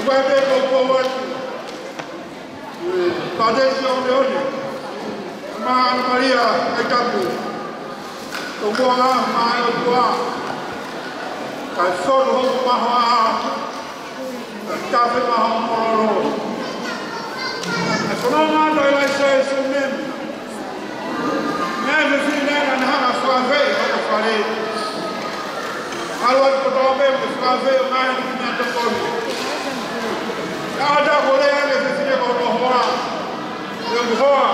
guardei com o povo aqui. Padeciam de onde? Mas Maria é capu. O bom mas o bom. A soro o marra. A café marra morro. A sonoma da ilação isso mesmo. Mas assim não na sua vez, eu falei. Algo que eu bem, sua vez, mais do que minha tocolha. Ada boleh ada sini kalau orang yang besar,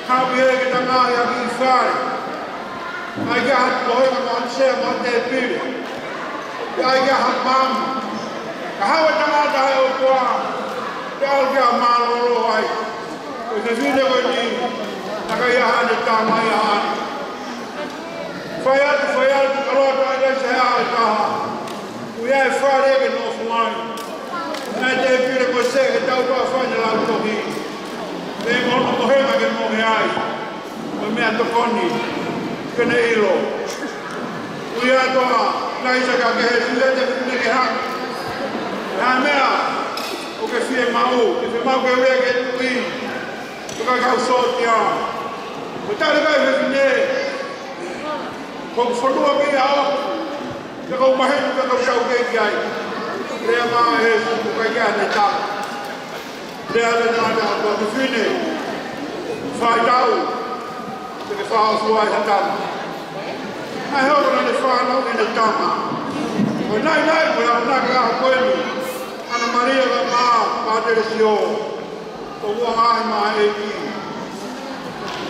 kami kita nak yang besar, mereka boleh manusia mati pilih, mereka hamam, kau jangan dah orang, kau jangan malu lagi, sesuatu begini, nak yang ada tamayan, fayat kalau ada saya ada, dia fayat ke nofman. Nanti pilih kosek, tahu tu apa yang lalu tohi. Dengan orang mohon lagi mohon, kami atau koni, kena ilo. Uya tu, naik jaga kehidupan jadi negara. Ramai, oke sih mau ke uya ke tui, tukar kau sotia. Betul tak ini? Kau perlu apa ya? Kau mahal kau kau kaya. Dia mahal bukannya ada dia ada nada apa sini saya tahu kita soal soal hitam ayo orang ini soal lalu ini tama naik berapa nak apa ini anak Maria bapa pada sio uang mahal ini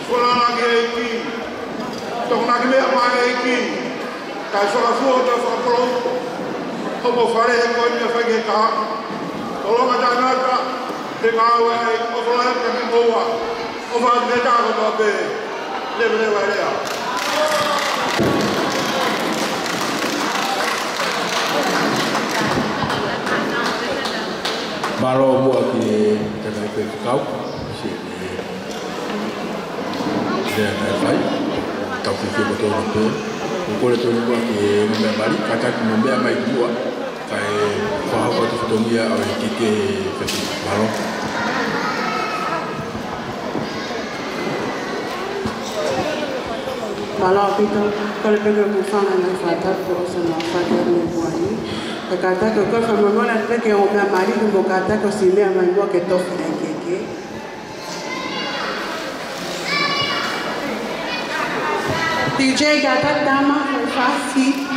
soal lagi ini tong lagi mahal ini kalau soal tu soal como farei recolher fazer cá, coloca a nata, tem água aí, o falar que é boa, o falar que está com o pé, leve varia. Malo buat di tempat kau, si dia naik, tapi dia betul betul. Ukole tu buat di membeli kata membeli mai dua, kai faham tu fotonya awal kita kasi malo. Malo kita kalau pergi ke sana nak fatar terus nak fatar ni buani. Kata que kalau kamu nak pergi ke rumah mari tu kata que si dia mai buat ke tof engkeke. DJ gata dama fasi.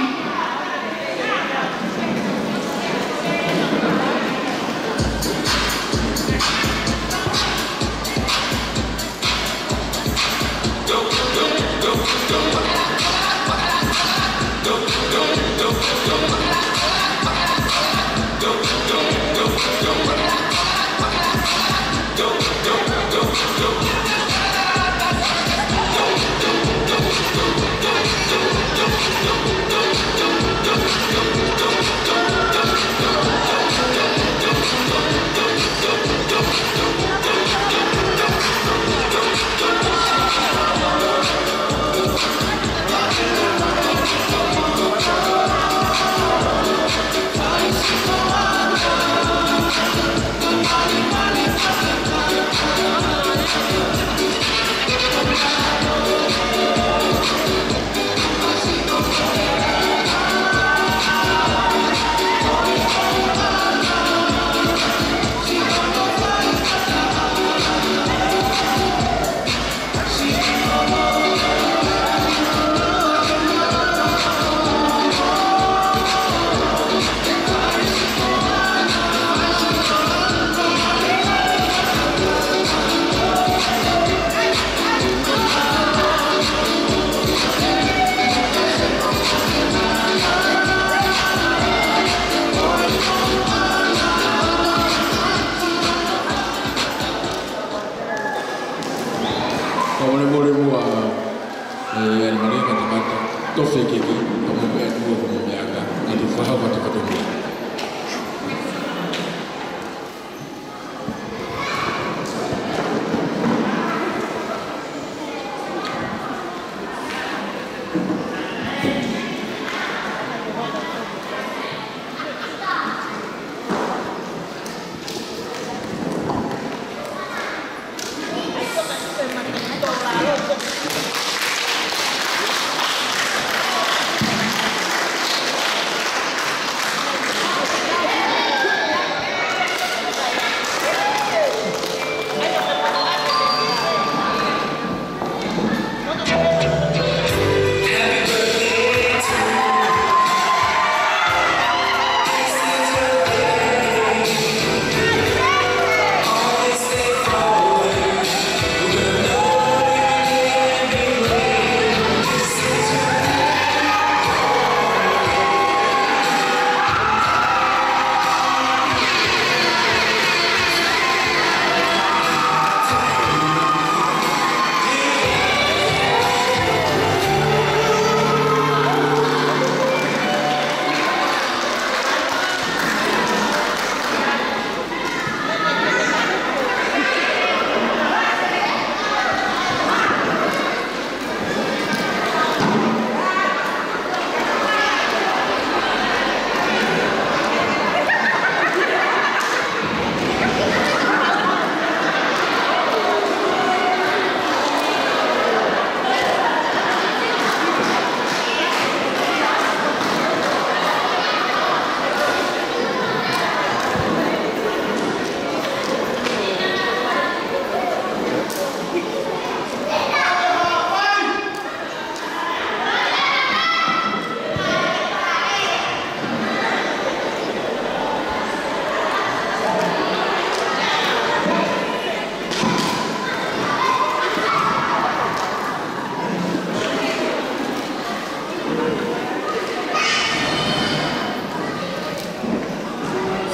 Go.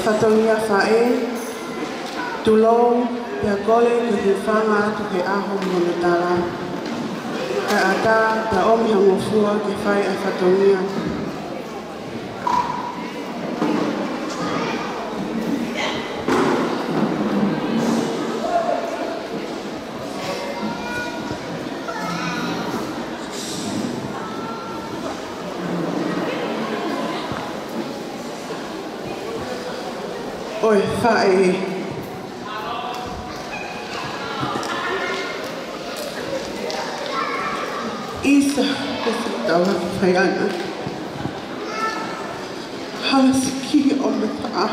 whatongia whae, tulou, pia kole ke hifanga atu ke aho monotala. Ka ata ta omi hangofua ke whae a whatongia. Oi, whae. Isa, kasi tawa ki whae ana. Halasiki o mata.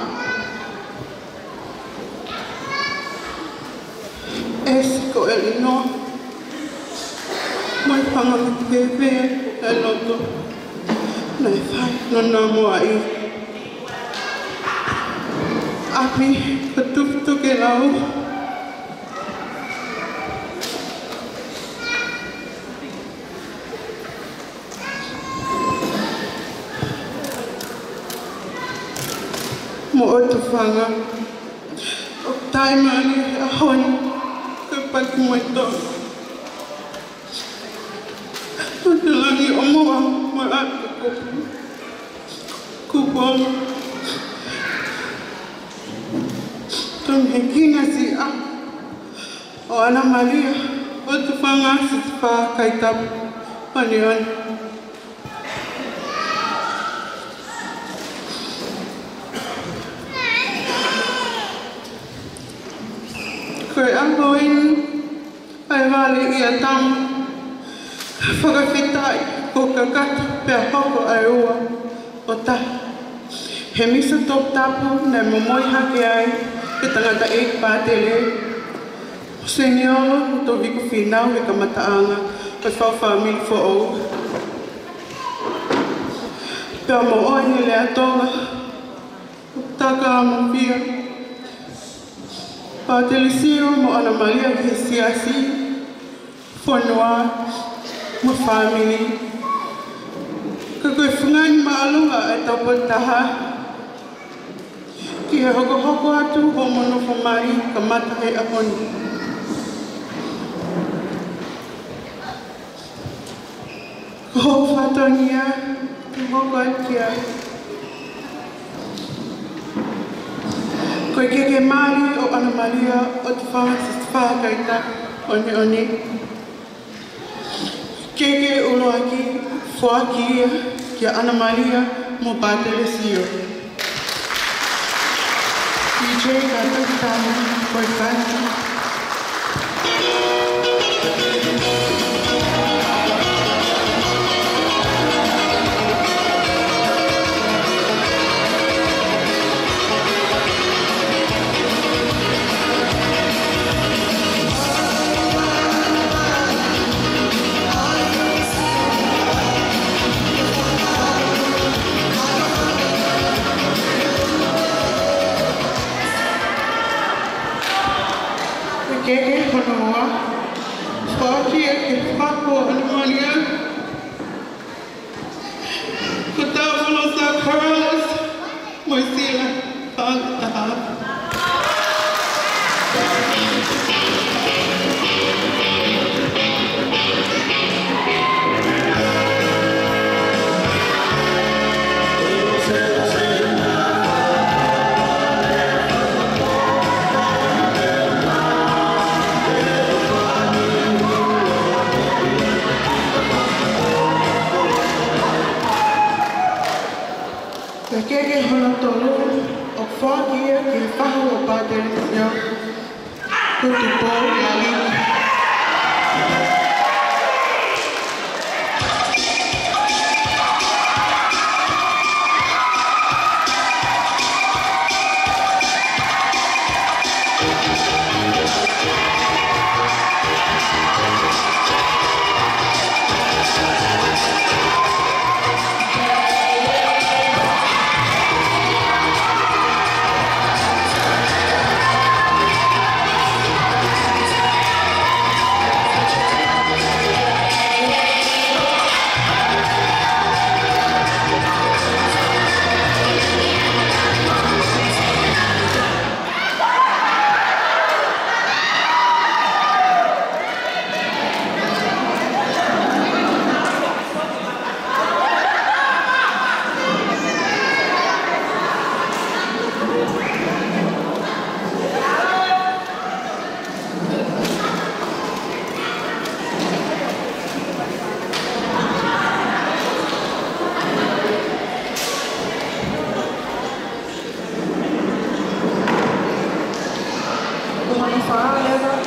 Esi ko elino. Mai pangani pepe e loto. Nai whae no namo ai. Api betul-betul ke laut. Mo otu fanga. O taimani ahon ke pakumato. Tutu lagi omoa mo atu kupong. Hekina si o Ana Maria o tu whanga si wha kaitap anion. Koe amboin ai wale i a tamu whakawhitai ko kakata pia hoko ai ua o ta. He misa top tapu nei momoi hake ai ke tangata e pātele. Senhor, to viku finau he kamataanga, pas whau whamili fo au. Pea mo oi ni lea tonga, taka mo pia. Pātele sio mo Ana Maria ki siasi, whanua, mo whamili. Ka koe whangani maalunga e taupo taha. Ki he hoko atu ho mono whamari ka mata he ahoni. Ko ho whatongia, ki hoko atia. Koe keke maari o Ana Maria o te whakaita oni. Keke uloaki, whakia ki Ana Maria mo Pātele sio. DJ kata tamu berkata. Keke honua, whakia ke whako Ana Maria. Ko tau whano sa Carlos, moi sila pātaha. Keke hono tolu o whakia ke whaho o Pātele sio. Ko tu pō lali.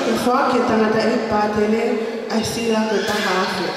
Ke wha ke tangata I pātele ai sila ke taha afe.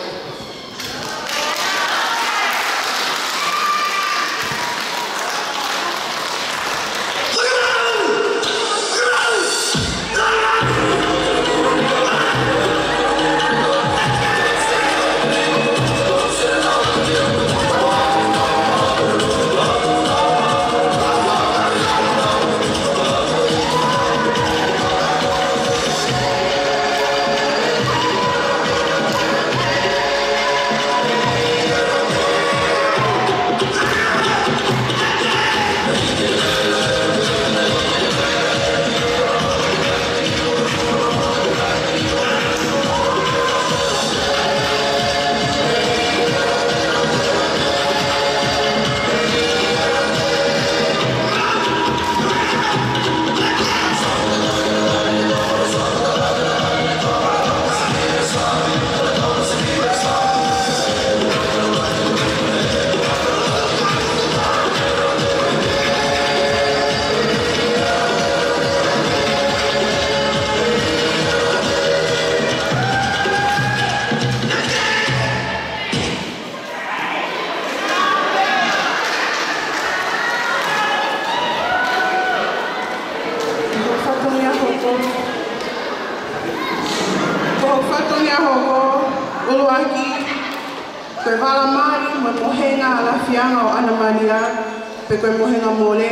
Pe koe mohenga mole,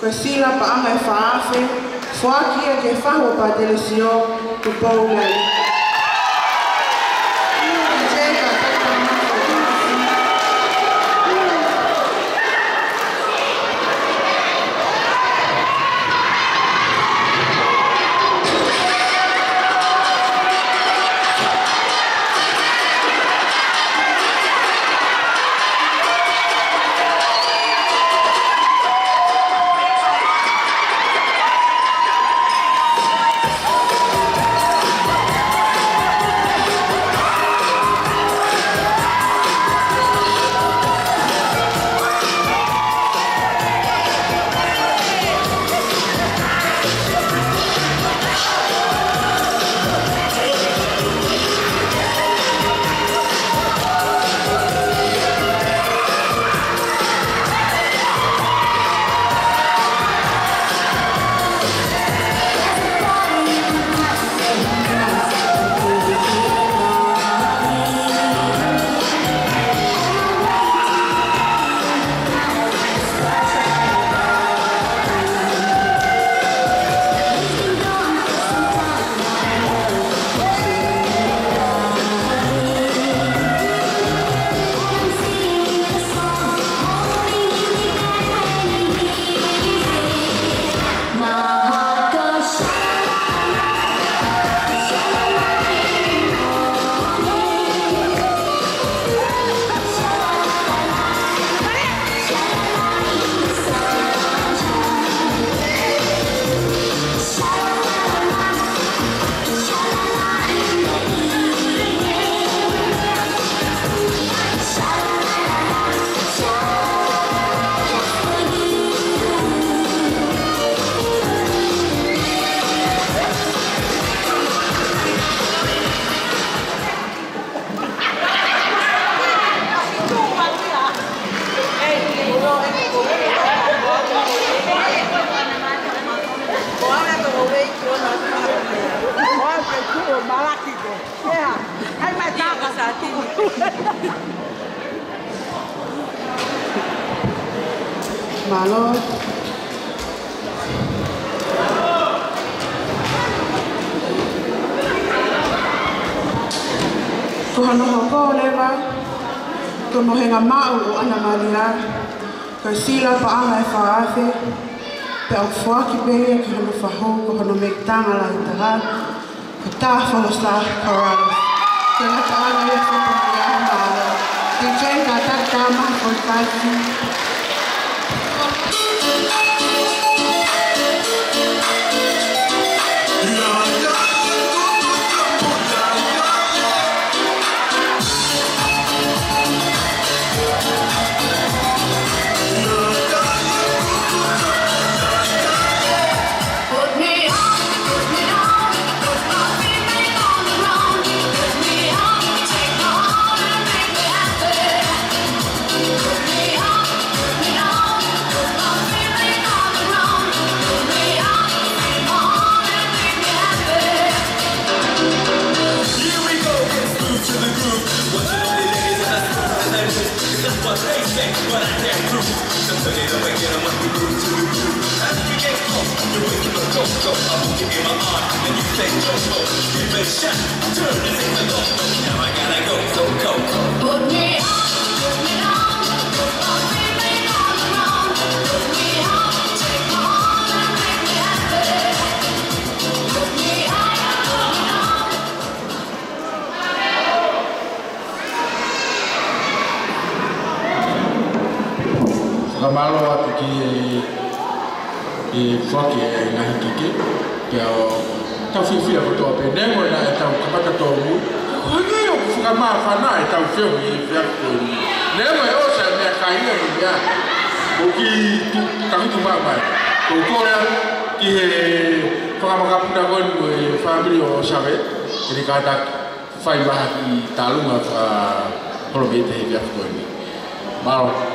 koe sila pa anga e whaafe, whaakia ke whahua pa telesio, ku pou ngai. Malo. Tuhano hoko lewa, tono henga mau o ana maria, ka sila pa anga e whaafe, pe au whaaki bea ki hano whaho, ko hano mektanga la itaha, ka tāwhalo sa karalo. Ka ngata anga e whakapia malo. DJ ka tātama o tāti. Put me on, go. I won't give you my heart, and you say go, go. Give it a shot, turn this into go. Now I gotta go, so go. Put me on, put me on, put my feeling all around. Put me on, take my heart and make me happy. Put me higher, put me on. Kamalo atu ki whaki e ngahi kike kia o tau whiwhia ko tō penengo na e tau kapata tō mu hoi o whakamaa whana e tau whiu i whiako ni nengo e osa e mea kainga ni mea o ki kahitu mamai o kōrea ki he whakamakaputa konu e whamiri o Sawe e ni kāta whai maha ki tālunga holomete he whiako ni Maro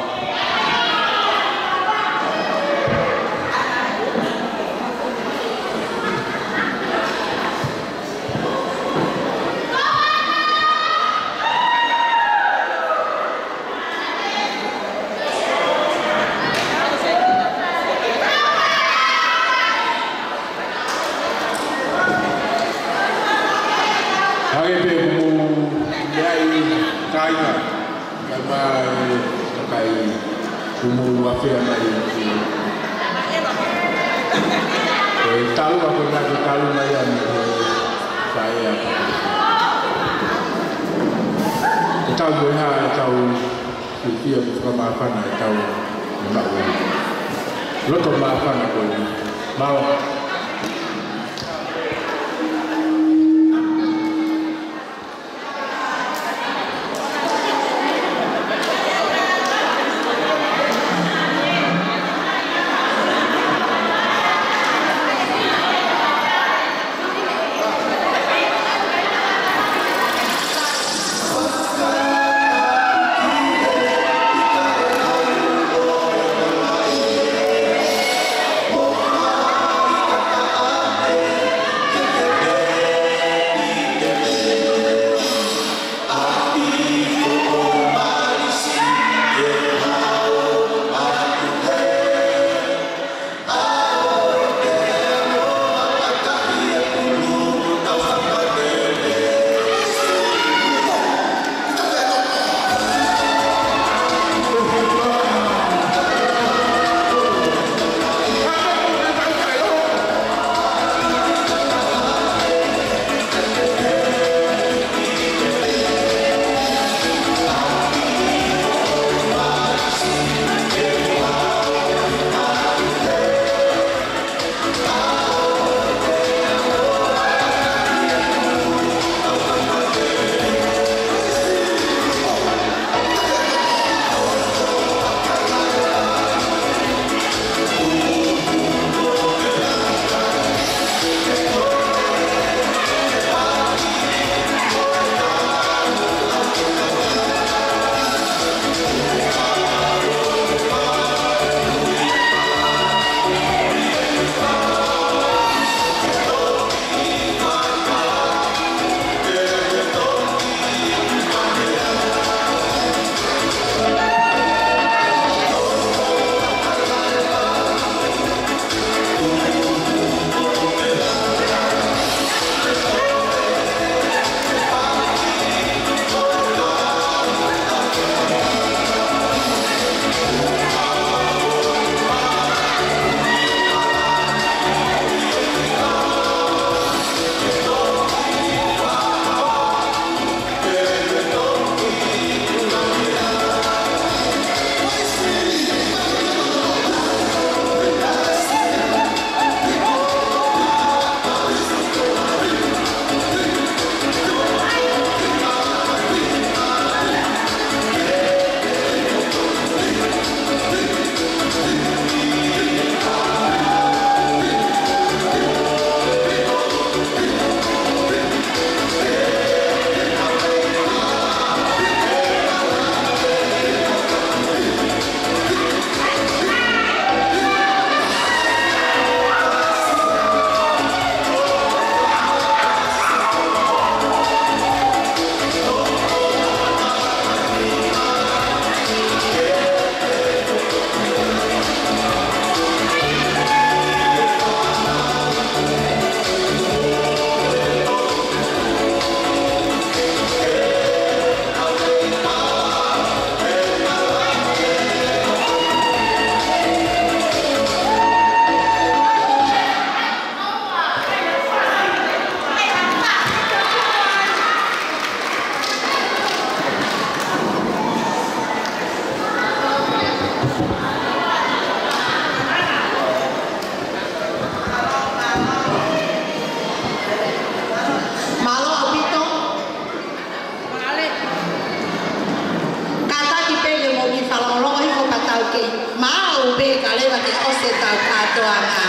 o se tau katoa ngā.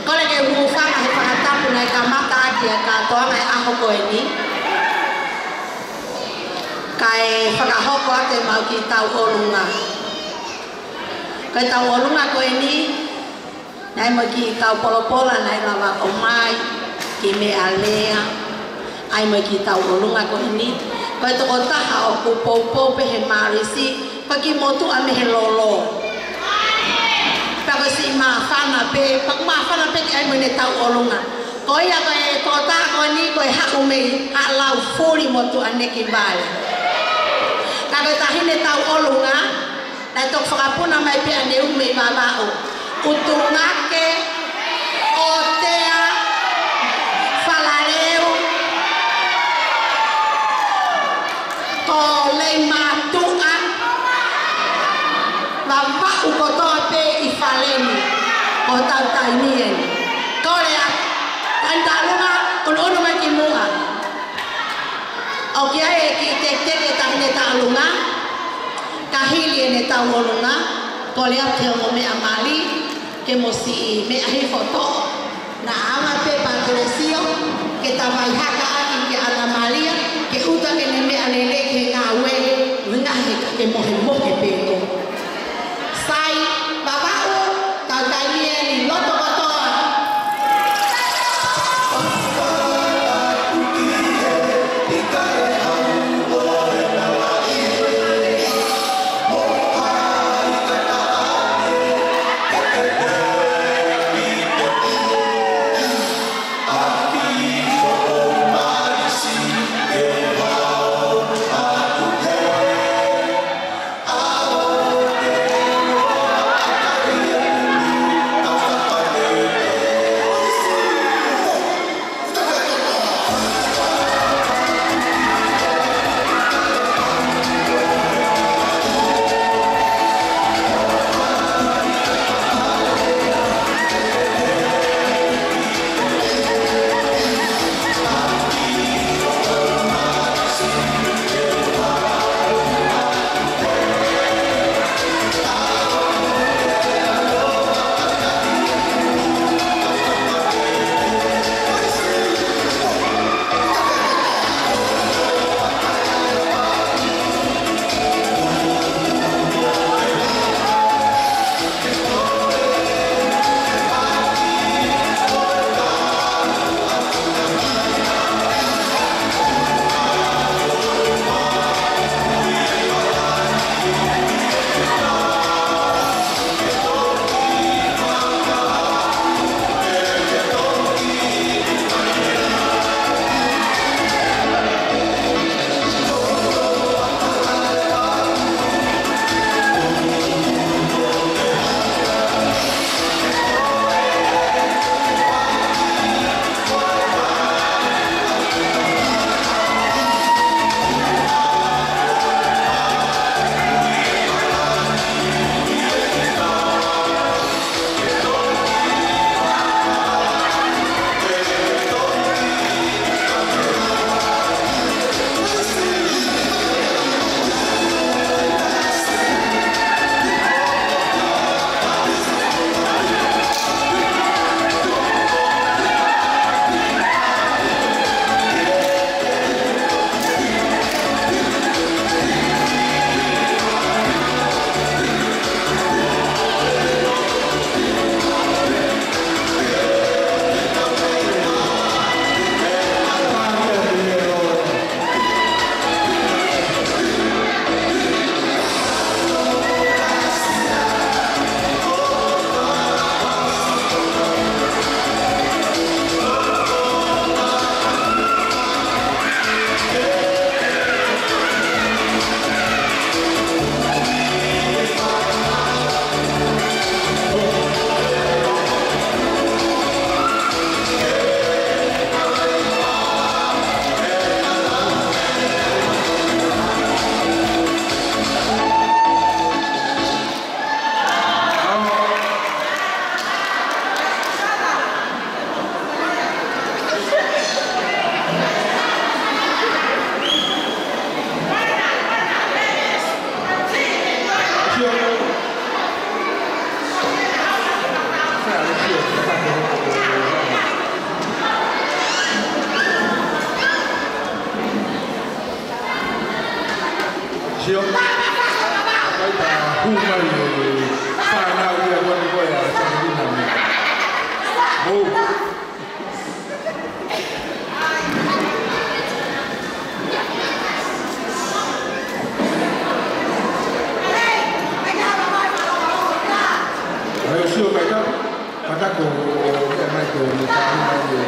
Kore ke huwhanga he whakatapu nei ka mata aki a katoa ngai aho koe ni. Kai whakahoko ake mau ki tau olunga. Kai tau olunga koe ni, nai mo ki tau polopola nai lawa o mai, ki mea lea, ai mo ki tau olunga koe ni. Kai toko taha o kupopou pe he marisi, paki motu ame he lolo. Pako si maa whana pe, pak maa whana pe ki ai mo ne tau olunga. Koe ia koe toko taha koe ni koe haku mei, ha lau furi motu ane ki vale. Kako tahine tau olunga, nai tok whakapuna mai pe ane ume i wawao. Utungake, otea, whalareu, ko lei mātua, wawau kotoa pe i whaleni, o tau tainien. Korea, tantalunga, unu mai ki mua. O kia e ki te teke tahine tau lunga, kahili e ne tau olunga, ko lea te o mea mali, ke mo si mea hi foto, na ama pe patrocio, ke ta mai haka aki ke ana malia, ke uta ke ne mea lele ke ngā ue, winga he ka ke mohe pe ko. Sai, babau, tau taie ni loto katoa. Sio? Kaita huma ni sana uya kwa ya chanina ni. Oh. Ayo sio kaita patako ya maiko ni kama ni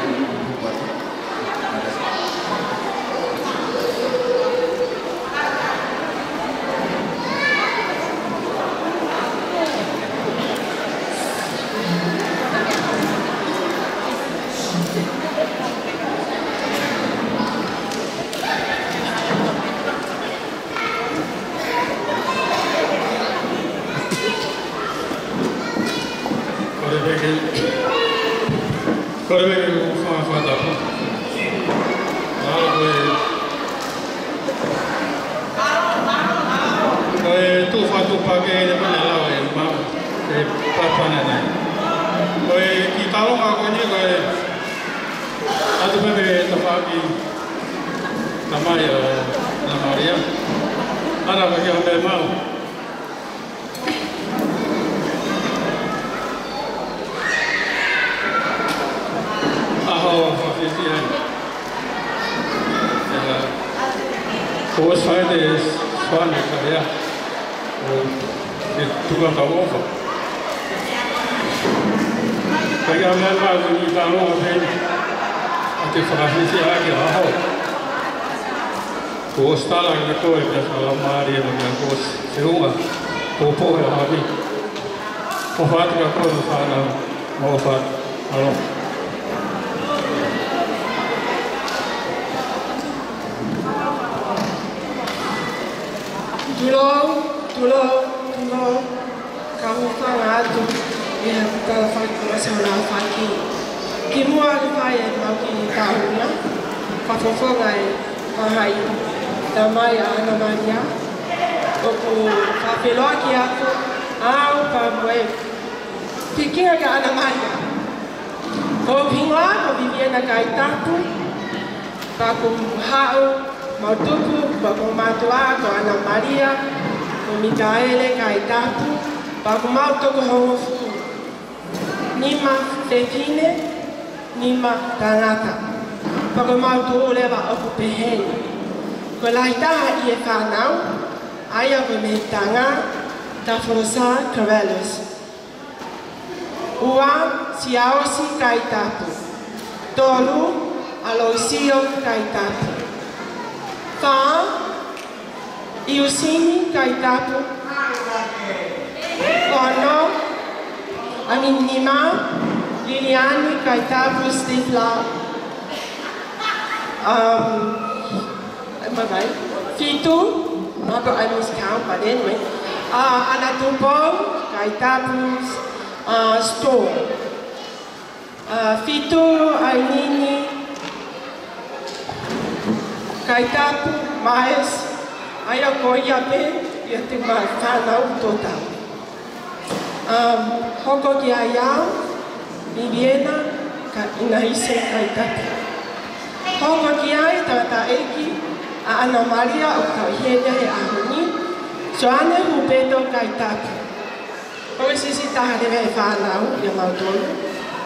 Nima tangata. Pagomautu oleva oku peheni. Ko laitaha I e whanau, aia ko me tanga, ta Frosa Cavellos. Ua si aosi kai tatu. Tolu aloisio kai tatu. Wha iusini kai tatu. Kono Nima Liliani Kaitapu Stifla Fitu not I miscount but anyway Anatupo Kaitapu's store Fitu Ainini Kaitapu Mais Ayakoyape Yatima Fanau Total Hoko Kiayao Viviana ka inaise kaitata. Hoko kiai tata eki a Ana Maria o kauhenia he ahoni. Joane hupeto kaitata. Hoi sisi tahare whanau ia mautonu.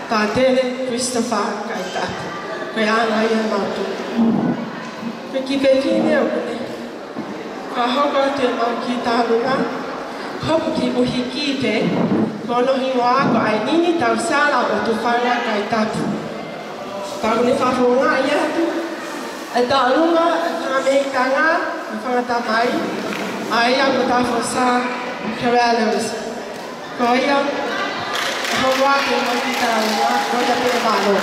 Tā tere Christopher kaitata. Koe ana ia mautonu. Koe ki pekine o kone. Ka hoko te mau ki tālunga. Hopu ki uhi ki te. Kono hingoa ko ai nini tau sala o tu whanga kai tatu. Tau ni whawhonga I atu. E tālunga, e whangameitanga, e whangata mai. Ai au ko tā Frosa Cavellos. Ko ia, e hongoa te mau ki tālunga, ko ia te mano.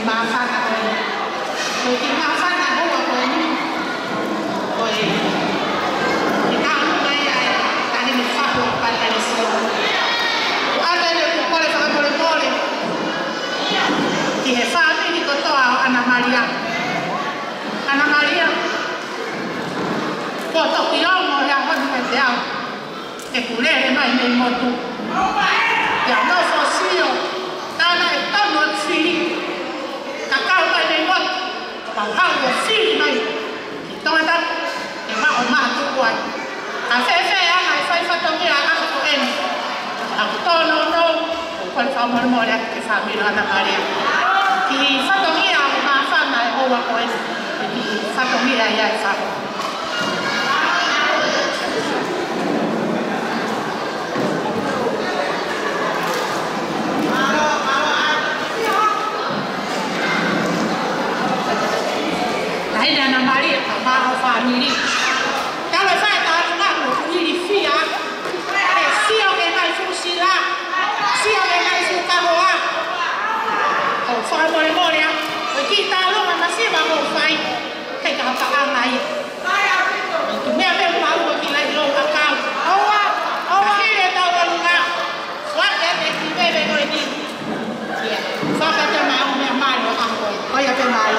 maafana koe. Koe ki maafana hoa koe ni. Koe i tānu mai ai tani ni whaku pata ni sio. Ata ni ku kore whakapore mole. Ki he whaamini kotoa o Ana Maria. Ana Maria. Ko toki ongo hea honu me te au. E kurere mai nei motu. Te au no fosio. Tana e tono tiri. Kakao mai nei motu. Pau hau e tiri mai. Ki tonga e mao mātu kuai. A whewhe anga e whai whatongia anga ko eni. A kutono no. O kore whamore mōre ake ke whamiro Ana Maria. Ki whatongia o mā whana e hoa ko eni. Ki whatongia ia e whaho. Ainda Ana Maria trabalha a família. Ela vai dar uma filha. Se alguém vai fuzilar, se alguém vai se carroar, o favor de moria, aqui está a loma massiva, vou vai, tem que apagar aí. Tu me vê uma rua que lá de longa casa. Aqui é da outra lugar. Só que é que bebe no dia. Só que tem mais minha mãe no campo. Olha bem mais.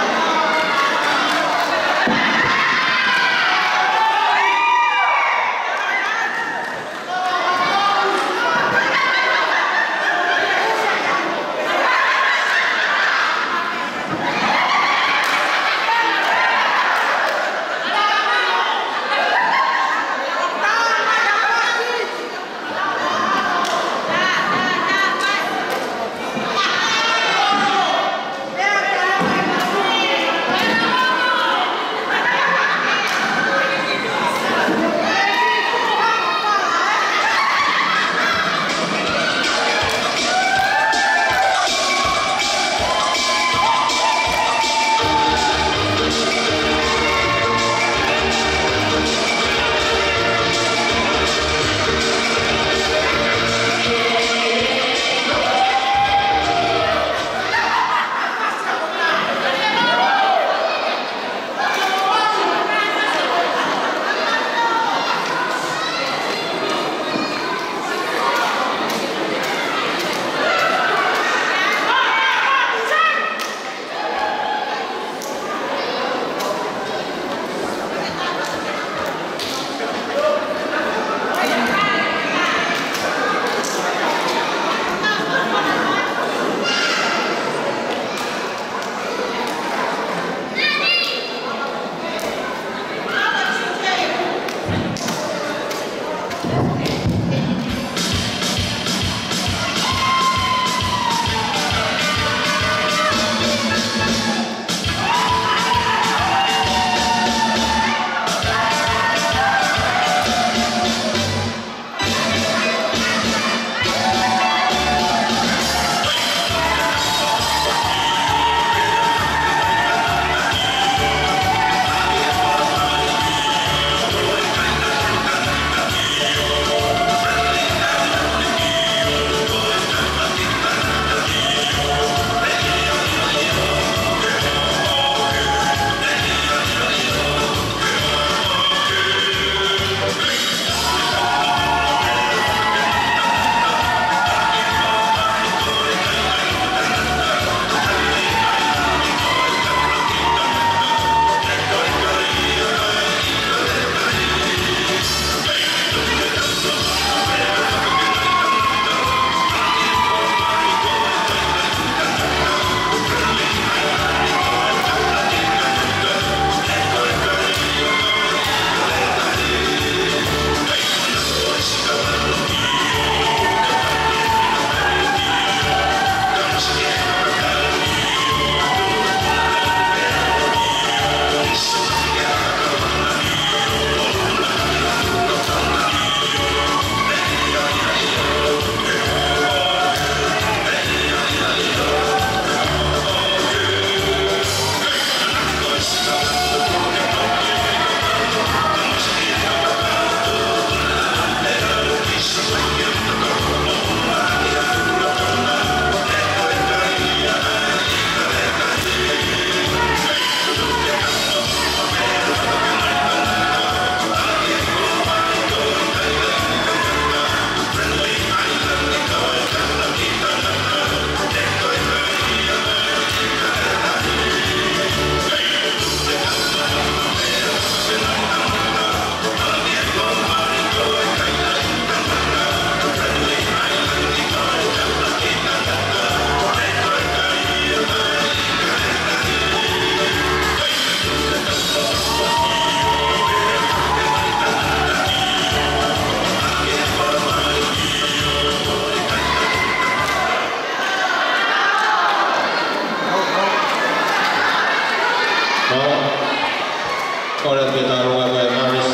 Ora kita runga ko Maris,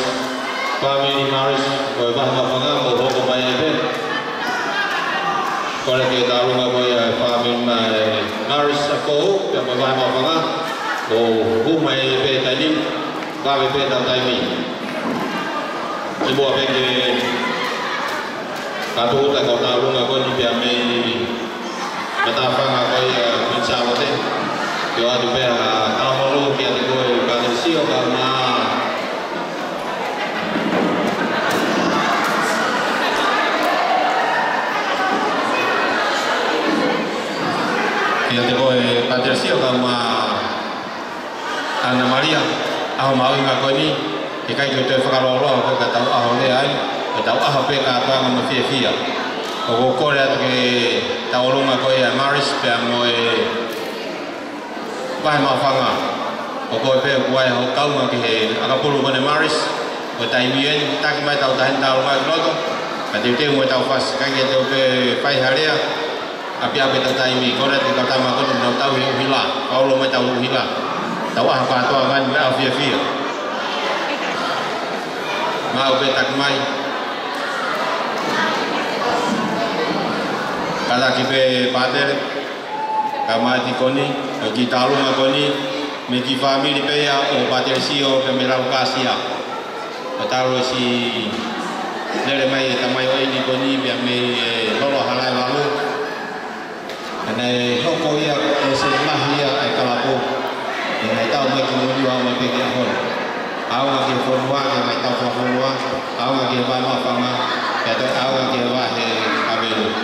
family Maris, ko ba mapanga mo ko ba ebe. Ora kita runga ko family Maris ako, ya ba mapanga. O humai ebe tadi, ba ebe tadi mi. Ibu apa ke katu tak kau tahu runga ko ni biar me mata fanga ko bincang te. Yo adu be kalau mau kia te ko ka sio ka ma kia te ko ka sio ka ma Ana Maria au mau nga ko ni ke kai te whakarolo ko ka tau aho le ai ka tau aho pe ka pa ma fia fia o ko re ke tau longa ko ia Maris pe mo vai ma fanga o ko pe ko ai ho kau ma ke aka pulu ko ne Maris o tai bien ta ki mai tau ta tau ma loto ka te mo tau fas ka ke te pe pai haria api api tau tai mi ko re te ka ma ko no tau hila Paulo mai tau hila tau apa tu kan mau via mau betak mai kalau kita pater kama di koni kita alung koni meki family pe ya o pater sio ke merau kasia taruh si lele mai tamai oi di koni biar me lolo halai lalu ane hoko ya selah ya ai kalapo yang tahu mai kemudian awak mai pergi ahon, awak ke forwa yang mai tahu forwa, awak ke bawah fama, kata awak ke bawah kabel,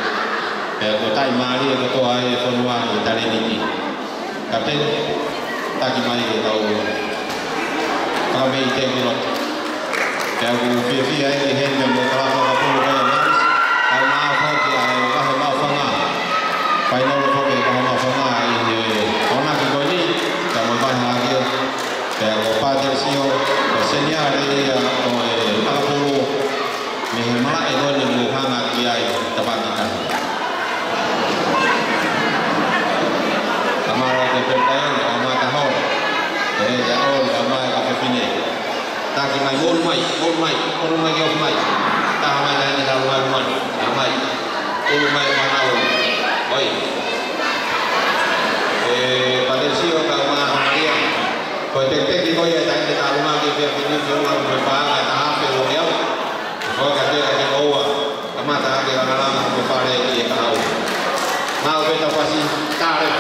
kota Mali kota ai forwa dari ini, tapi tak kimai kita tahu, kami itu belum, kalau via ai ini yang berkelapa kapur kaya manis, kalau maaf dia ai maaf fama, final fokus maaf fama ini, orang kita ni kama bahagia pero padre sio senyale ya o akapulu mehema ego ni muhanga kiai tabakikan amara ke pertanyaan ama tahu ya on ama kapine tak mai on mai yo mai ta mai ni dalam rumah mai on mai manau oi padre sio kama Maria ko tek ko ya tan ta rumah ke biar ini rumah berpaha ta hape lo ya ko ka te ka owa kama ta ke ngala ko pare ke tahu mau beta pasi tare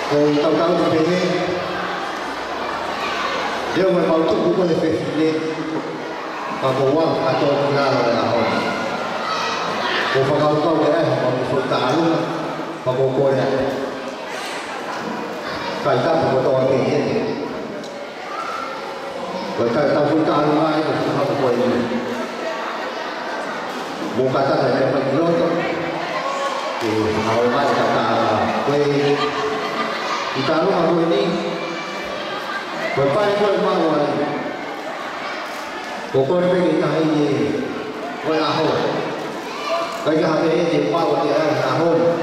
Kau tahu tu ni, dia memang tu bukan lebih ni, kalau wang atau kenal lah orang. Kau fakau kau dia, kau tahu, kau kau dia. Kau tahu kau tahu ni. Kau tahu tahu mai, kau kau ini. Bukan tak ada yang belum. Kau mai kata, kau kita lu aku ini berpai kau mau ni, kau pergi ke ini, kau ahok, kau jangan pergi jemput dia ahok.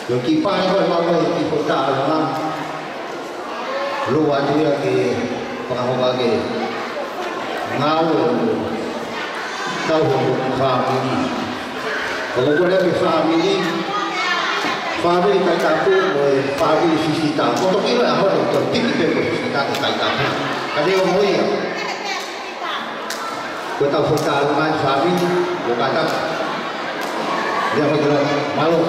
Yang kipai kau mau ni kita dalam luar dia ke pengahok lagi, ngau tahu family, kalau kau dah family. Family kai tapu, family sisi tapu. Kau kira apa tu? Tinggi betul sisi tapu kai tapu. Kali orang mui, kau tahu foto rumah family, kau kata dia bergerak malu.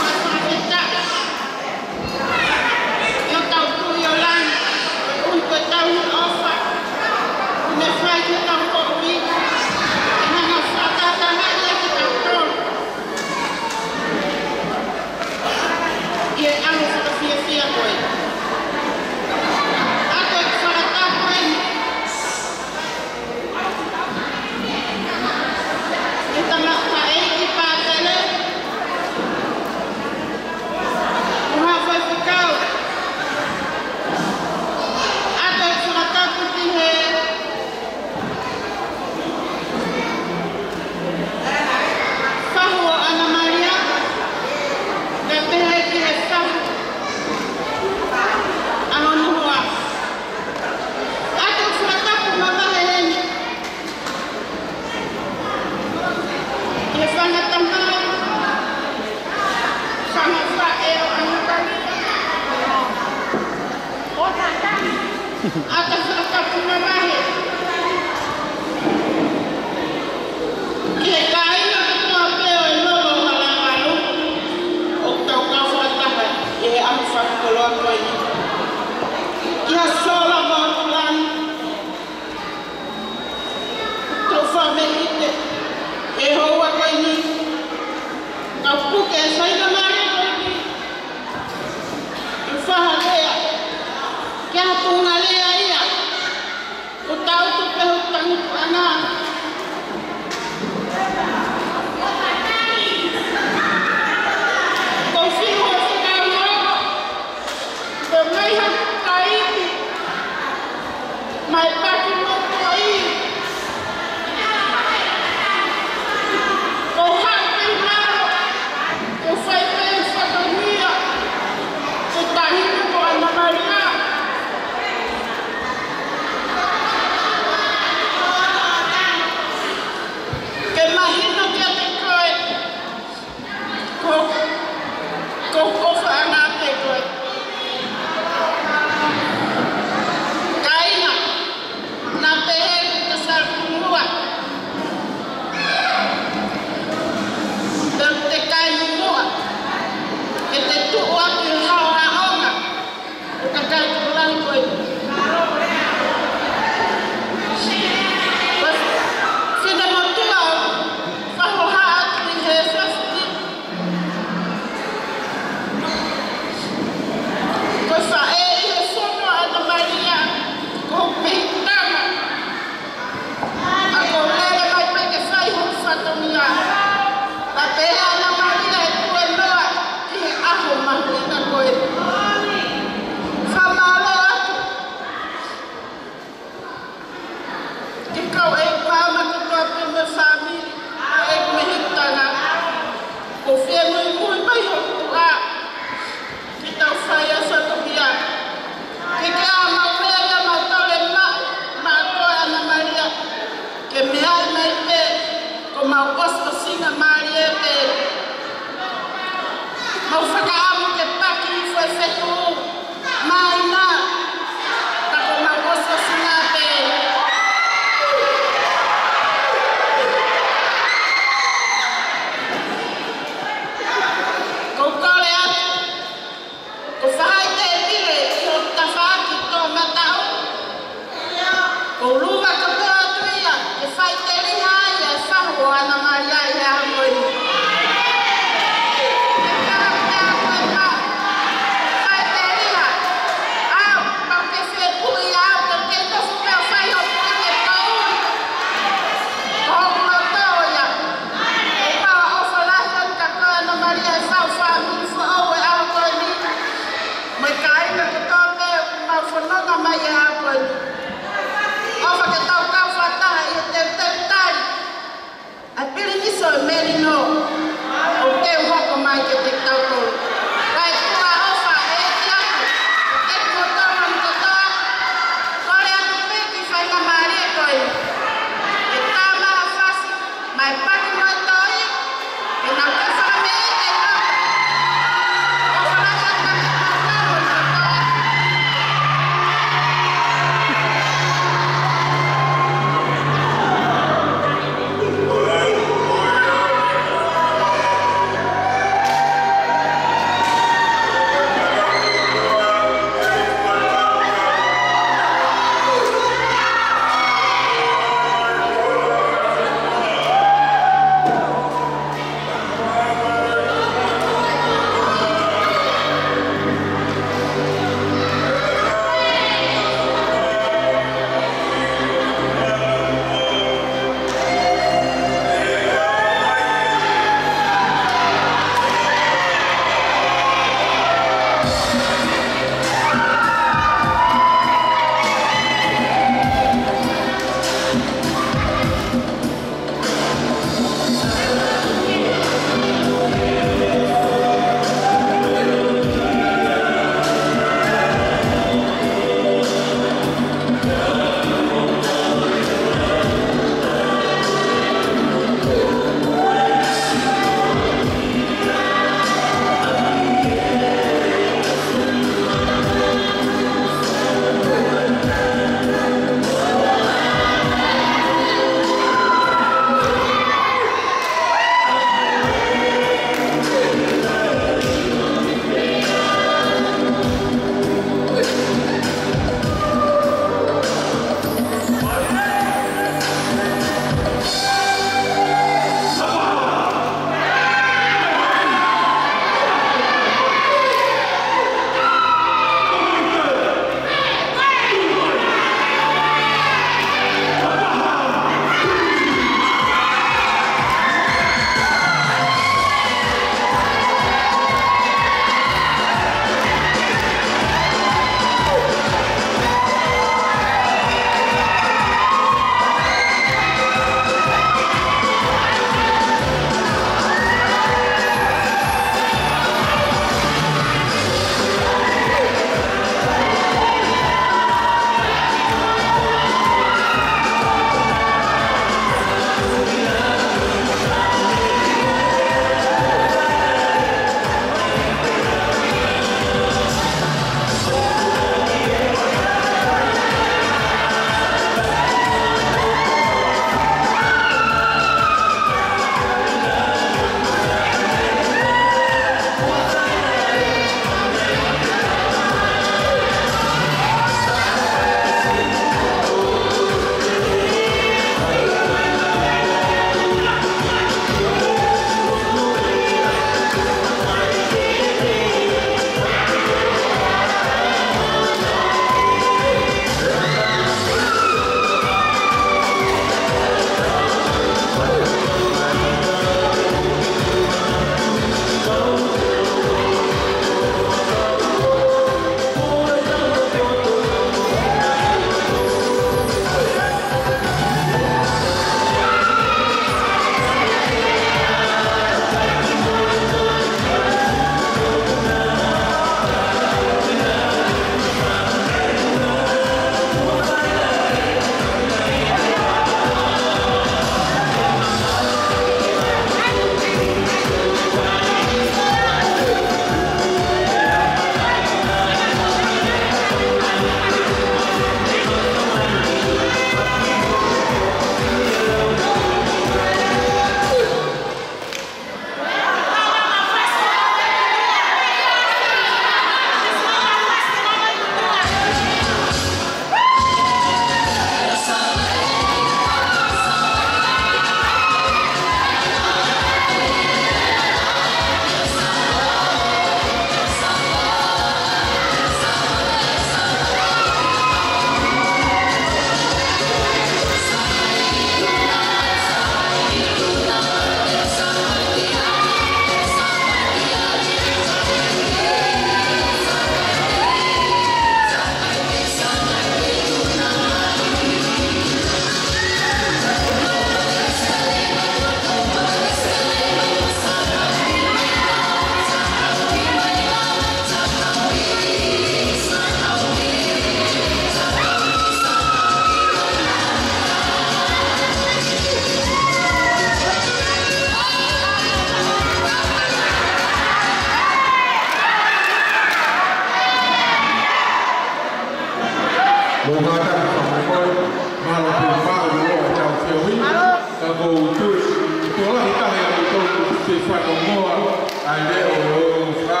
ale o fa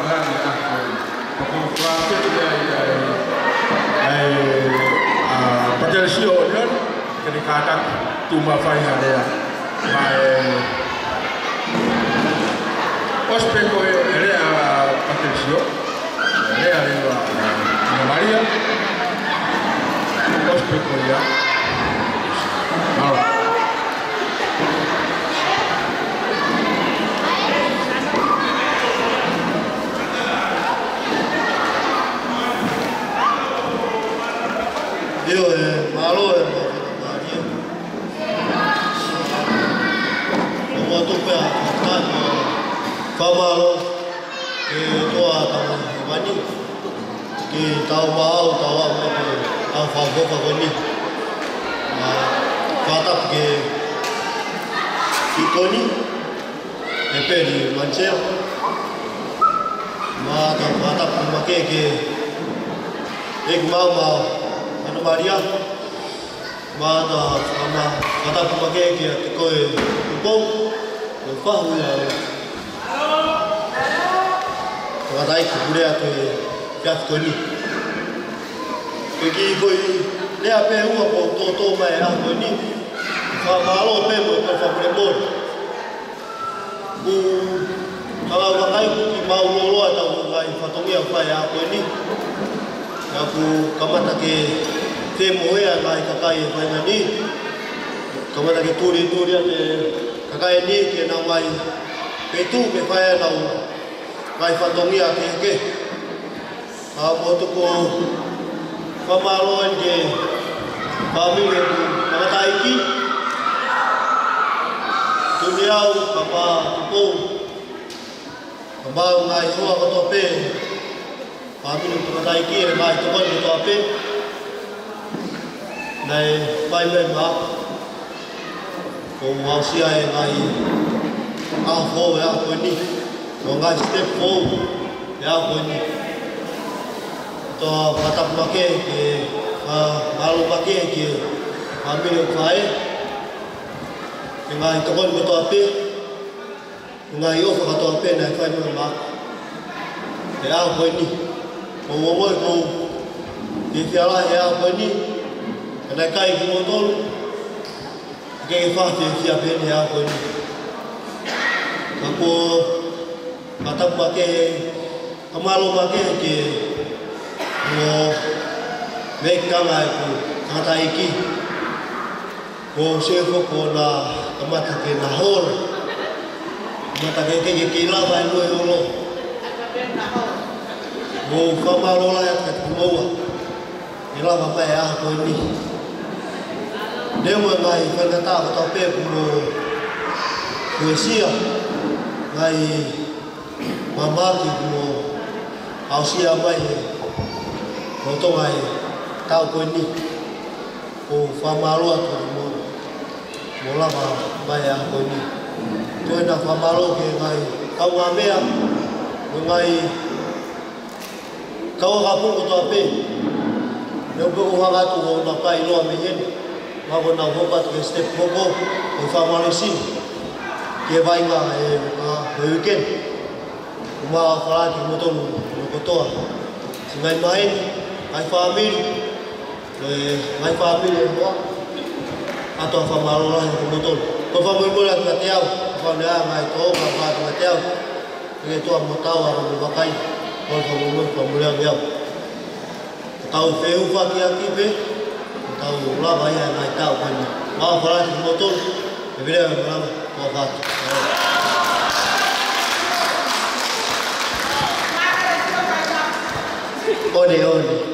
na ko fa ke ai patel sio yon ke kata tuma fai harea mai ospeko ele a patel sio ele arriba na Maria ospeko ya ahora Io malo mo tu pe fa malo ke toa ta mani ke tau mau tawa mo a fa ko ni fa ta ke ikoni e pe di mancheo ma ta ma ke ek mau Ana Maria mata sama kata pemakai dia tekoi upong lupa ya kata ik budaya tu ya koni pergi koi le ape u apa to mai ah koni fa malo pe mo fa premor bu kalau pakai ku mau lolo atau ngai fatongia fa ya koni aku kamata ke moya ngai kakai mai ni kamata ke turi ate kakai ni ke na mai petu ke pai na ngai fatongia ke mo tu ko pamalo ke kami ke kamata iki tuniau papa tu pamalo ngai suwa ko to pe kami untuk naik kiri, naik turun itu apa? Naik payment map, kau sia yang naik, four ya apa ni? Kau naik step 4 ya apa ni? To kata pakai ke, malu pakai ke, kami yang kaya, naik turun itu apa? Naik off itu apa? Naik payment map, ya apa ni? Mo ko di fiala ya apa ni kena kai ki motor ke fa ti sia ben ya apa ni aku kata pakai kamalu pakai ke mo make kamai ko kata iki ko sefo ko na kamata ke na hor mata ke kila ba lo Mo kamalo la ya katmoa ila mama ya ko ni demo ngai kana ta ta pe ko poesia ngai mama ki mo ausia mai mo to ngai ta ko ni ko famalo to mo la ba ya ko ni to na famalo ke ngai kau ngamea ngai kau kapung ko ape no ko wa tu ho na pai lo me yen ma ko na ho pat ke step ko ko fa ma lesin ke vai nga e weekend ma fala ki mo to ko to singai mai ai family mai family mo ato fa ma lo la ko to ko fa mo la ka tiao fa na mai to ka fa ka tiao ke to mo tawa ro ba kai Kalau pemulihan dia, tahu feu fakir akibe, tahu lah bayar naik tahu kan, mau falas motor, berbeda dengan wafat. Ode.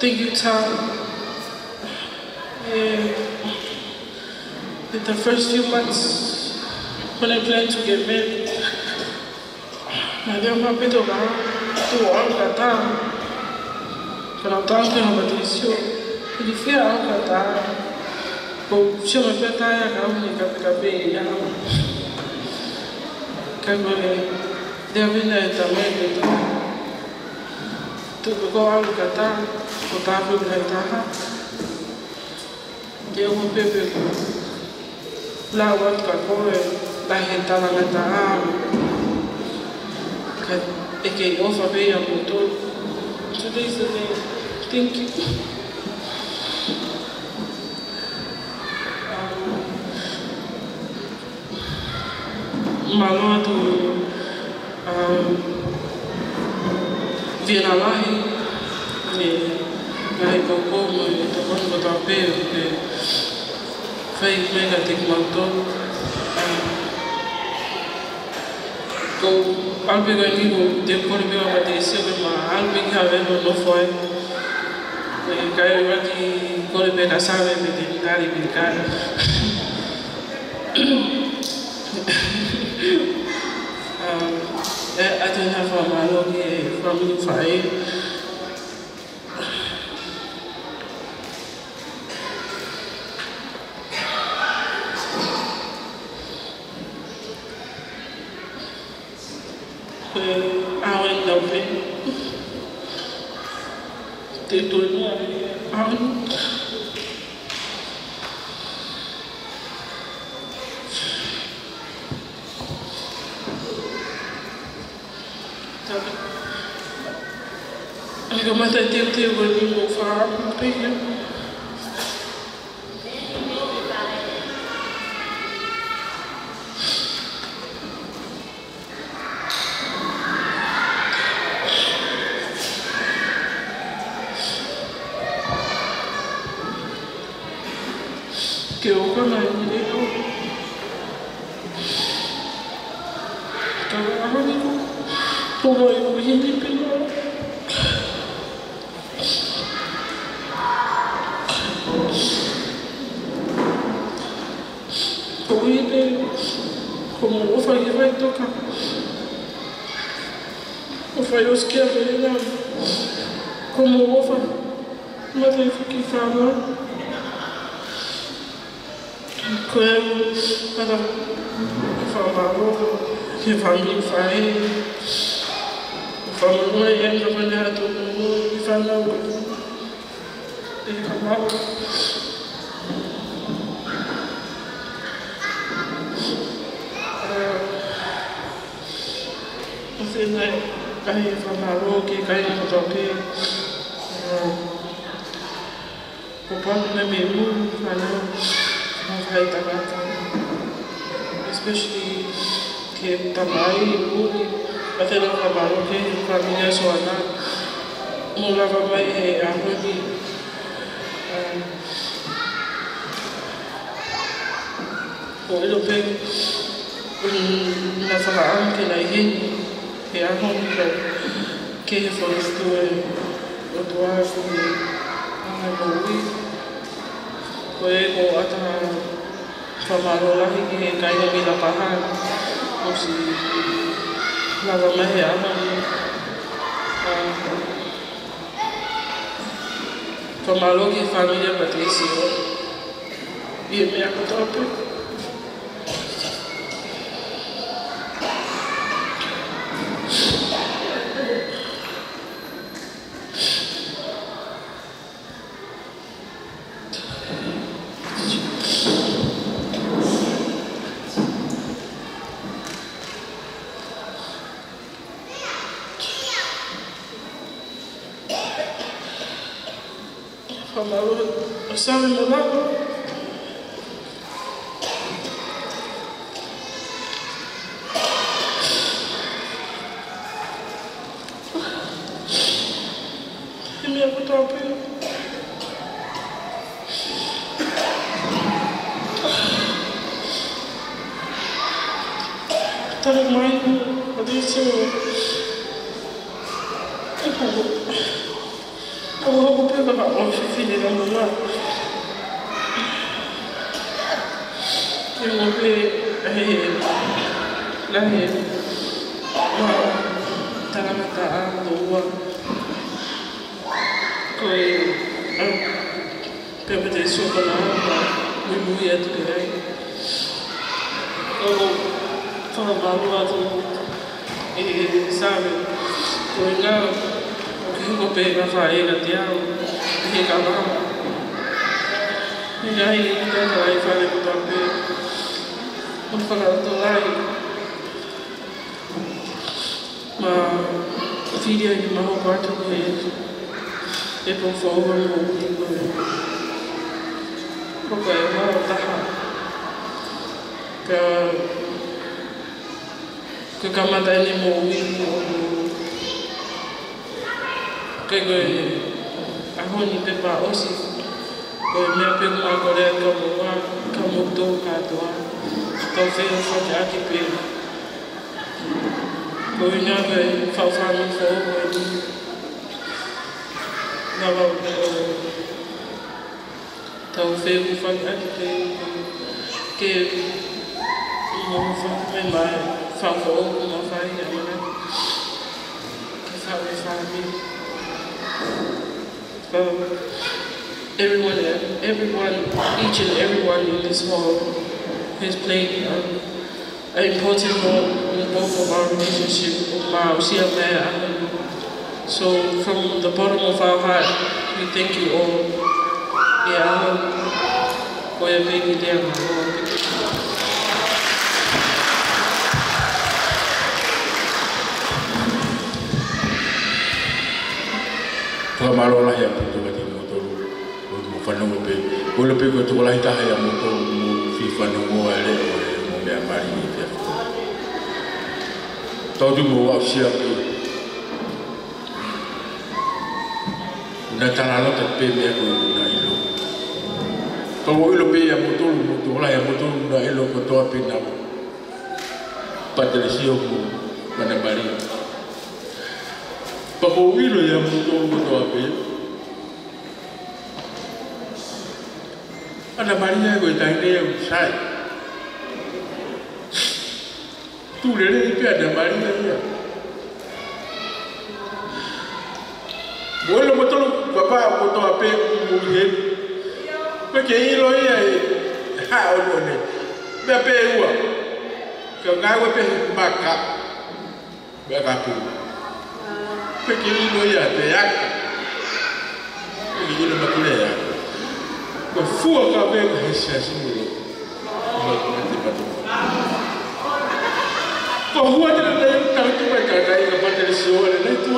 Thank you, Tom. In the first few months, when I planned to get married, I didn't have to go on Qatar. When I'm talking about this, you feel I'm Qatar. But she was better, I'm Qatar. They've been there to go out Qatar. Potável da guitarra, eu vou beber lá o outro café, da gente lá na guitarra, que eu vou ver a motor, tudo isso tem que maluco viena lá Ngai kokomo e tokon ko tapeo e fai mega tekmanton ko albe gani ko de korbe wa de se ma albe ga veno no foi e kai wa ki korbe ka sabe me de dali me kai I don't have a malogi from you five. Awen daupin. Titulnya awen. Aku mata tiap-tiap berminggu faham apa ya. Que eu canal direito. Trabalho por eu ir pelo como o fai vai tocar. O fai os que haverá. Como o fai. Mas eu fiquei falando. Quando para falar que família faz, família é trabalhar tudo e falar e acabar. Você vai falar que cai no toque, o pai não é mesmo falar. Especially que também até não trabalho que família só na mula vai é arroz o europeu na falar que na gente é arroz que foi o doar Koe ata whamaro lahi ki kai no mila paha o si lava mehe ama whamaro ki whamira patisi o i mea kotope Sabe meu lado? E minha fotografa. Tá no meio, eu disse eu vou pegar uma filha da mulher. Eu vou ver lá taramata doa coi pelo de sopa na mulher do rei eu falo valor e sabe coi lá o que eu vou pegar vai na tiao e acaba e aí então vai fazer o toque vou falar do lá ma filha de uma quarta vez e por favor não digo porque eu não tá que camada ele morreu que a Rony pepa aussi que me apego agora como do cadoa então veio fazer aqui pelo Going over Falfano forward. Now, Taufe foi aqui que não foi mais favor não vai agora que sabe everyone each and everyone in this hall has played an important role in both of our relationship. So from the bottom of our heart, we thank you all. For your baby there, my Lord. Kau malu lah ya putu bati motor, mo fana mo pe, ko le pe ko to la ita ya motor mo FIFA no mo ale mo me amari ni pe. Todo mo wa sia pe. Na tala no te pe me ko na ilo. Ko mo ilo pe ya motor la ya motor na ilo ko to pe na. Patricio mo mana bari. Pako ilo ya motor ko ape. Ana Maria ko taine ya sai. Tu le pe ana Maria ya. Bolo motor papa ko to ape mo ye. Ko ke ilo ya ha o ne. Be pe wa. Ko ngawe pe maka. Be ka pu. Pequeno ia te aka. Pequeno makule ya. Ko fua ka be hesa simulo. Mate pato. Ko hua te na ta tu mai ka kai ka pate so le tu.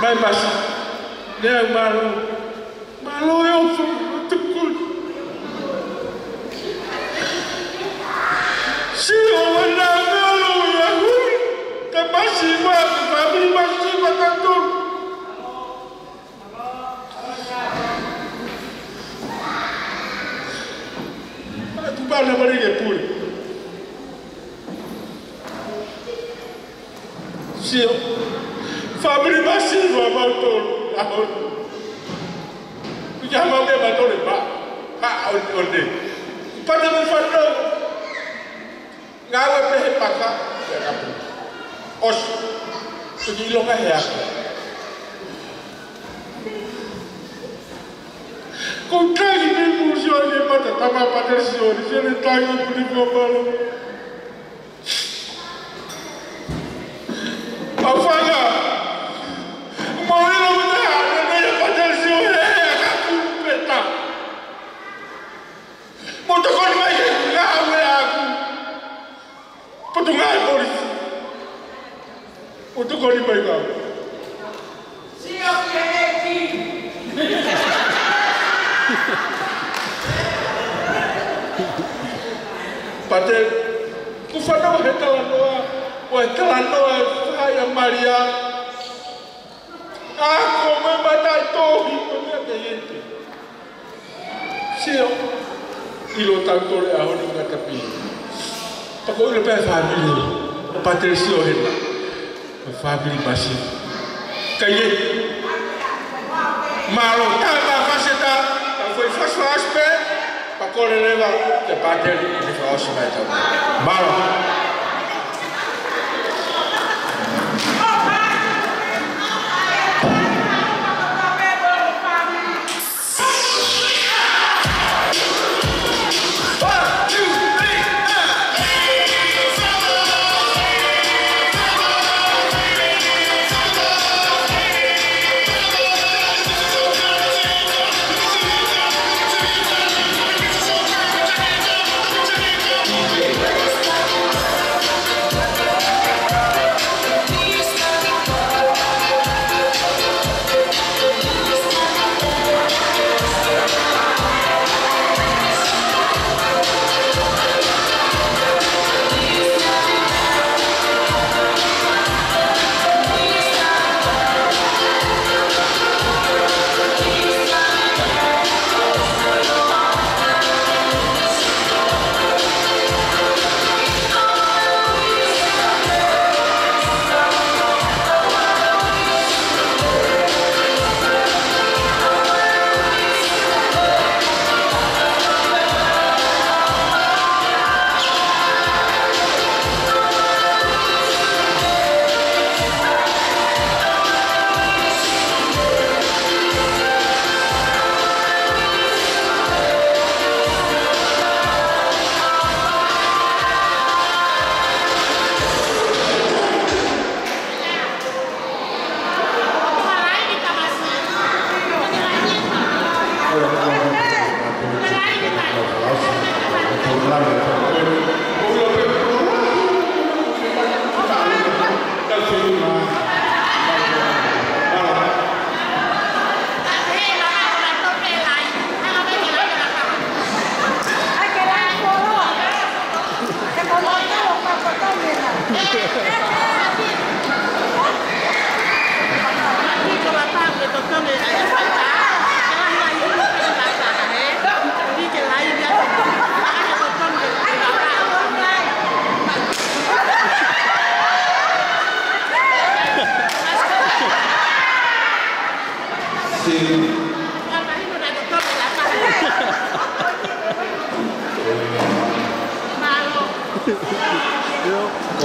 Mai mas. Ne malo. Malo eu fu tu kul. Si o na Masima, kami masima kantor. Tu bana bari ke puri. Sio, family masima kantor. Ahon. Jangan ke kantor ba. Ha onde. Pada mufado. Ngawe pe paka. Os, pergi lokal ya. Kau tadi ni musuh ni pada tambah pada siapa ni tadi beri global. Apa ya? Mau ni lama dah ada yang pada siapa aku peta. Mau tak kau lagi ngawe aku. Petungan polisi. Untuk kau dibaikkan. Siap lagi. Pada kufana wahtalanoa saya Maria. Aku membatai tohi punya kayete. Siap. Ilo tanto le ahon ingat tapi. Pakoi lepas family. Patricio hendak. Family masih kaya malu tanpa faseta foi faz pe para correr leva de bater de faz mais malu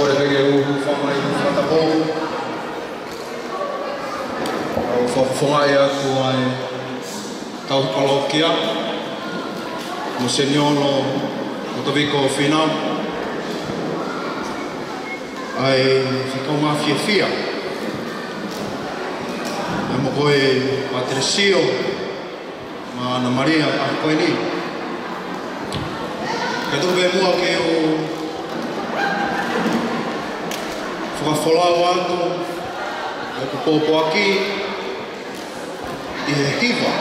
Kore pege uhu whamai whatapo. Au whawhonga ea ko ai tau palokia. Mo seniolo o tawiko whina. Ai whikau ngā whiawhia. Ai mo koe Patricio ma Ana Maria a koe ni. Kei tō pe mua ke o whakawholau atu e ko pōpō aki i he hiwa.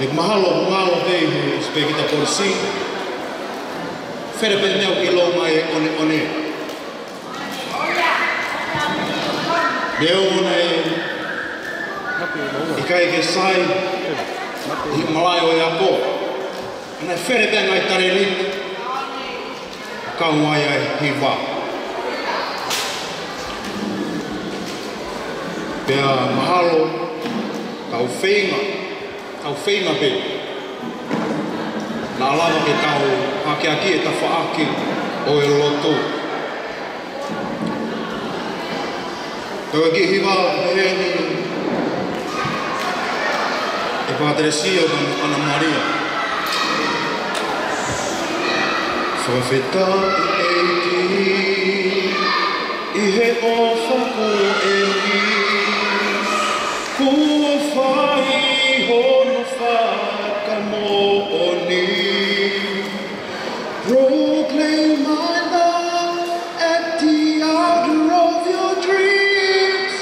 E mahalo o ngalo pe i he spekita polisi. Where pe neo ki lo mai one one. Reo ona i kai ke sai i malai o ia po. Ana where pe ngai tare rit. Kau mai ai hiwa. Pea mahalo kau whenga pe. Nā lava ke tau hake aki e ta whaaki o e loto. Tau e ki hiwa heni e Patricio con Ana Maria. Whawheta i he ofa ko e ni. Kua whai hono whaka mo o ni. Proclaim my love at the altar of your dreams.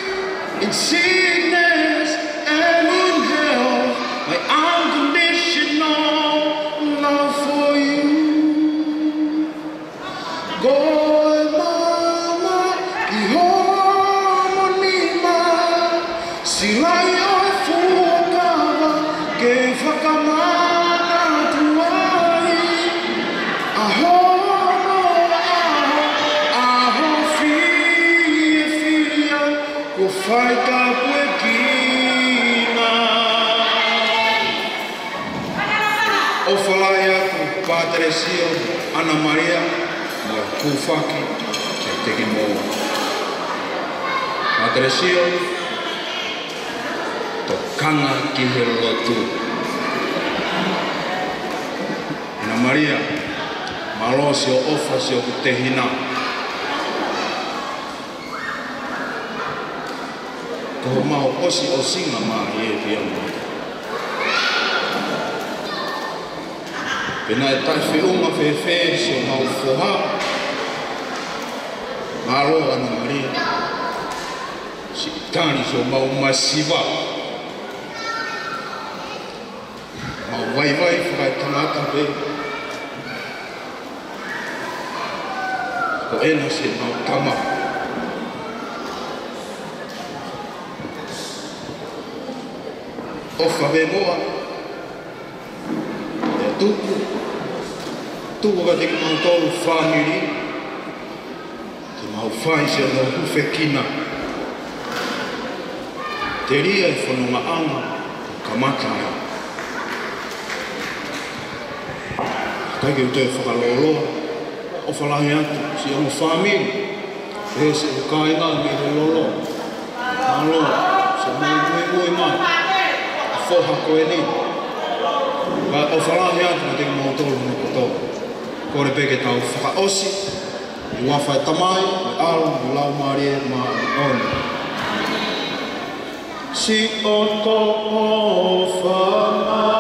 In sickness and in health, my unconditional love for you. Goe mama ki homonima, silai o e fuakawa ke whakamana tuai. Aho fia, ko whai ka koe kina. O whalai aku Patricio, Ana Maria, mo kūwhaki ke teki mō. Patricio, to kanga ki he lotu. Ana Maria, malo si o ofa si o te hina. Ko mau osi o singa ma i e pia mo. Pena e tai whiunga whewhe si o mau whoha. Malo Ana Maria. Si itani si o mau masiwa. Mau waiwai whakai tangata pe. Ko ena se mau tama. Ofa ve moa. E tuku ka te mau tolu whaniri. Te mau whai se no huwhe kina. Te ria e whanunga anga ka matai. Kai ke utoe whakaloloa. O whalahi atu, si o whamiri. E se o kāinga mi he lolo. Malo, se mui mai. A whoha koe ni. O whalahi atu na te mau tolu no koto. Kore peke tau whakaosi. I wawhai tamai, i alu, i lau marie, ma i oni. Si o to o whamai.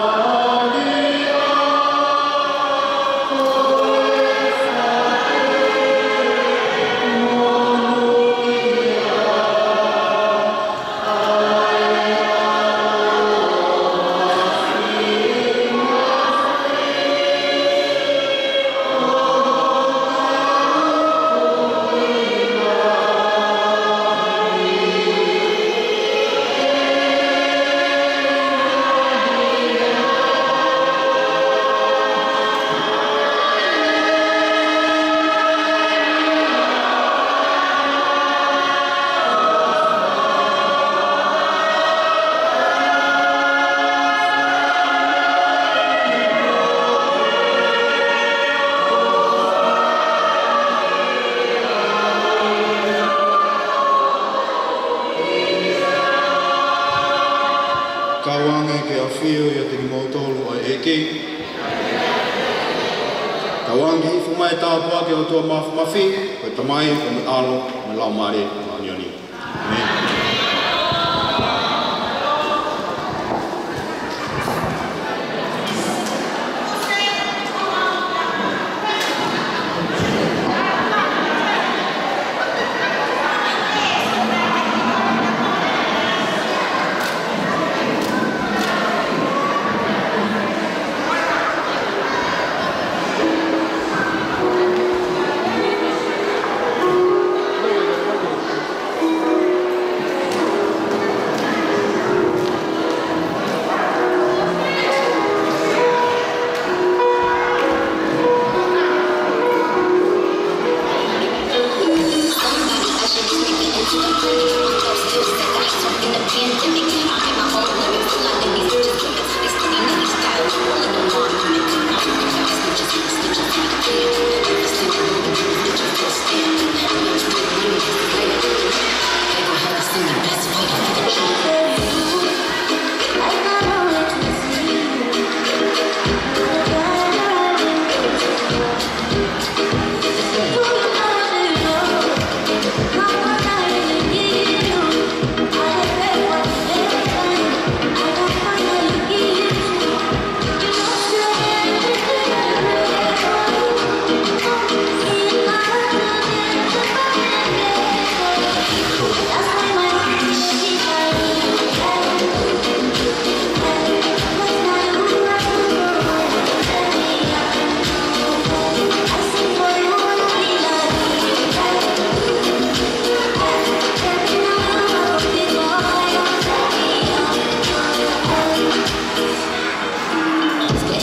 ke a whio i a te mo tolu o eke. Tawangi i fumai tāpua ke o tua mafi, koe tamai o me alo, me lau mare, ma nioni. Amen.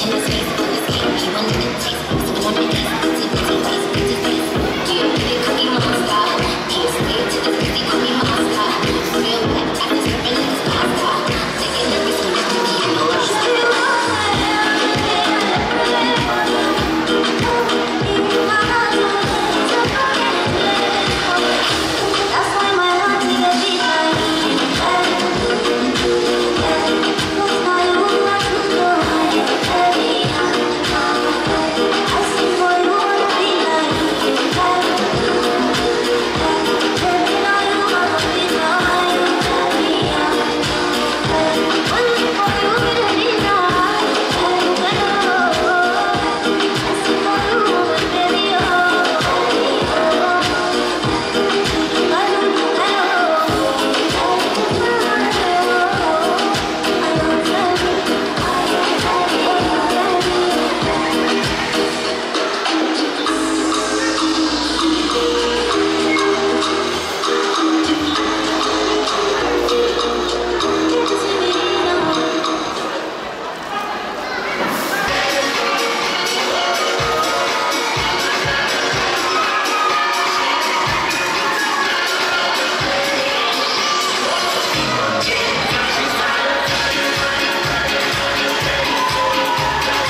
In the face.